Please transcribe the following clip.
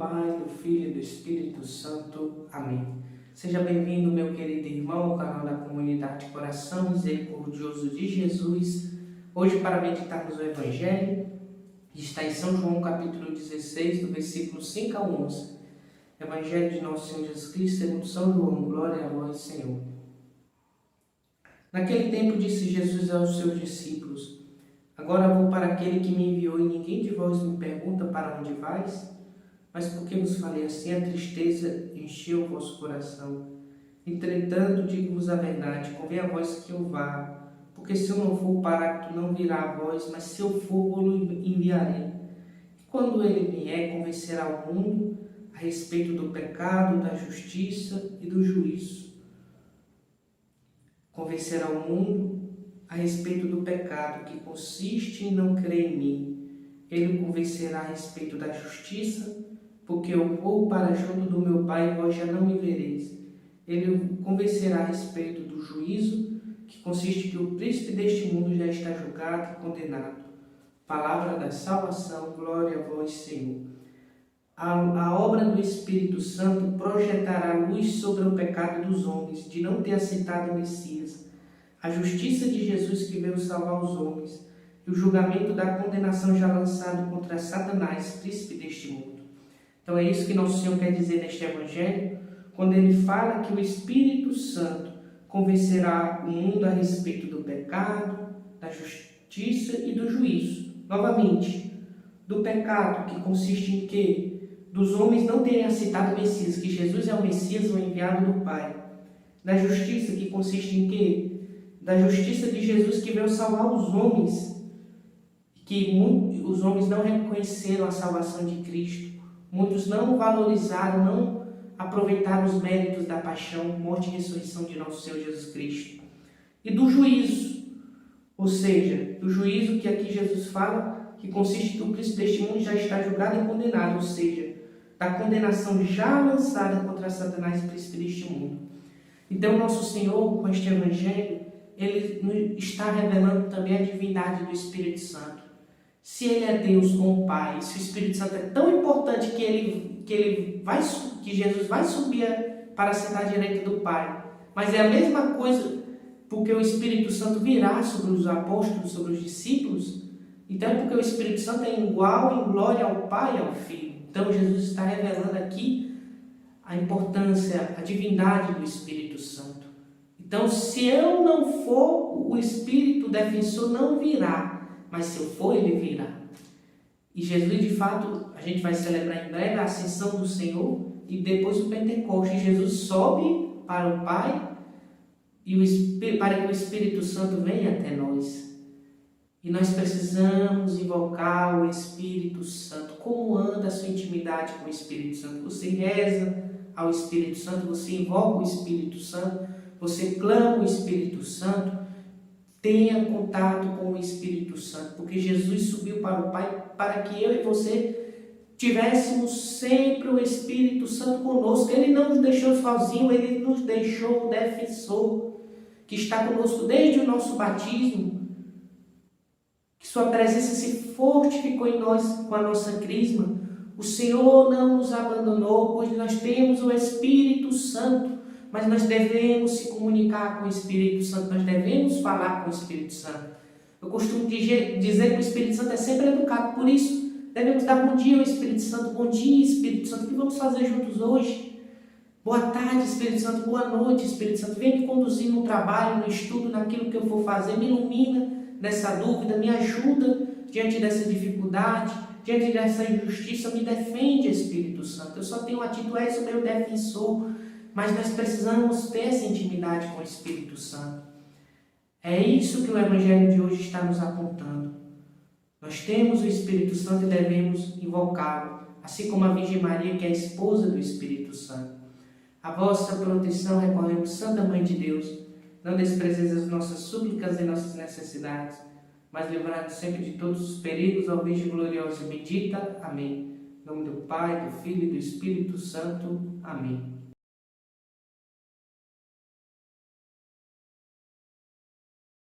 Pai, do Filho e do Espírito Santo. Amém. Seja bem-vindo, meu querido irmão, ao canal da Comunidade Coração Misericordioso de Jesus. Hoje, para meditarmos o Evangelho, que está em São João, capítulo 16, do versículo 5 ao 11. Evangelho de Nosso Senhor Jesus Cristo, segundo São João. Glória a vós, Senhor. Naquele tempo disse Jesus aos seus discípulos: Agora vou para aquele que me enviou, e ninguém de vós me pergunta para onde vais? Mas porque vos falei assim, a tristeza encheu o vosso coração. Entretanto, digo-vos a verdade, convém a vós que eu vá, porque se eu não for, o Paráclito não virá a vós, mas se eu for, vou-lo enviarei. E quando ele vier, convencerá o mundo a respeito do pecado, da justiça e do juízo. Convencerá o mundo a respeito do pecado, que consiste em não crer em mim. Ele o convencerá a respeito da justiça, porque eu vou para junto do meu Pai e vós já não me vereis. Ele o convencerá a respeito do juízo, que consiste que o príncipe deste mundo já está julgado e condenado. Palavra da salvação, glória a vós, Senhor. A obra do Espírito Santo projetará luz sobre o pecado dos homens, de não ter aceitado o Messias, a justiça de Jesus que veio salvar os homens, e o julgamento da condenação já lançado contra Satanás, príncipe deste mundo. Então é isso que Nosso Senhor quer dizer neste Evangelho, quando Ele fala que o Espírito Santo convencerá o mundo a respeito do pecado, da justiça e do juízo. Novamente, do pecado, que consiste em quê? Dos homens não terem aceitado o Messias, que Jesus é o Messias, o enviado do Pai. Da justiça, que consiste em quê? Da justiça de Jesus que veio salvar os homens, que os homens não reconheceram a salvação de Cristo. Muitos não valorizaram, não aproveitaram os méritos da paixão, morte e ressurreição de nosso Senhor Jesus Cristo. E do juízo, ou seja, do juízo que aqui Jesus fala, que consiste que o príncipe deste mundo já está julgado e condenado, ou seja, da condenação já lançada contra Satanás, príncipe deste mundo. Então, nosso Senhor, com este Evangelho, Ele está revelando também a divindade do Espírito Santo. Se Ele é Deus com o Pai, se o Espírito Santo é tão importante que Jesus vai subir para sentar à direita do Pai, mas é a mesma coisa porque o Espírito Santo virá sobre os apóstolos, sobre os discípulos, então é porque o Espírito Santo é igual em glória ao Pai e ao Filho. Então Jesus está revelando aqui a importância, a divindade do Espírito Santo. Então, se eu não for, o Espírito defensor não virá. Mas se eu for, ele virá. E Jesus, de fato, a gente vai celebrar em breve a ascensão do Senhor e depois o Pentecostes. Jesus sobe para o Pai para que o Espírito Santo venha até nós. E nós precisamos invocar o Espírito Santo. Como anda a sua intimidade com o Espírito Santo? Você reza ao Espírito Santo, você invoca o Espírito Santo, você clama o Espírito Santo. Tenha contato com o Espírito Santo, porque Jesus subiu para o Pai para que eu e você tivéssemos sempre o Espírito Santo conosco. Ele não nos deixou sozinho, Ele nos deixou o defensor, que está conosco desde o nosso batismo, que Sua presença se fortificou em nós com a nossa crisma. O Senhor não nos abandonou, pois nós temos o Espírito Santo. Mas nós devemos se comunicar com o Espírito Santo, nós devemos falar com o Espírito Santo. Eu costumo dizer que o Espírito Santo é sempre educado, por isso devemos dar bom dia ao Espírito Santo. Bom dia, Espírito Santo, o que vamos fazer juntos hoje? Boa tarde, Espírito Santo, boa noite, Espírito Santo. Vem me conduzir no trabalho, no estudo, naquilo que eu for fazer, me ilumina nessa dúvida, me ajuda diante dessa dificuldade, diante dessa injustiça, me defende, Espírito Santo. Eu só tenho a ti, tu és o meu defensor. Mas nós precisamos ter essa intimidade com o Espírito Santo. É isso que o Evangelho de hoje está nos apontando. Nós temos o Espírito Santo e devemos invocá-lo, assim como a Virgem Maria, que é a esposa do Espírito Santo. A vossa proteção recorremos, Santa Mãe de Deus. Não desprezeis as nossas súplicas e nossas necessidades, mas livrai-nos sempre de todos os perigos, ó Virgem gloriosa e bendita. Amém. Em nome do Pai, do Filho e do Espírito Santo. Amém.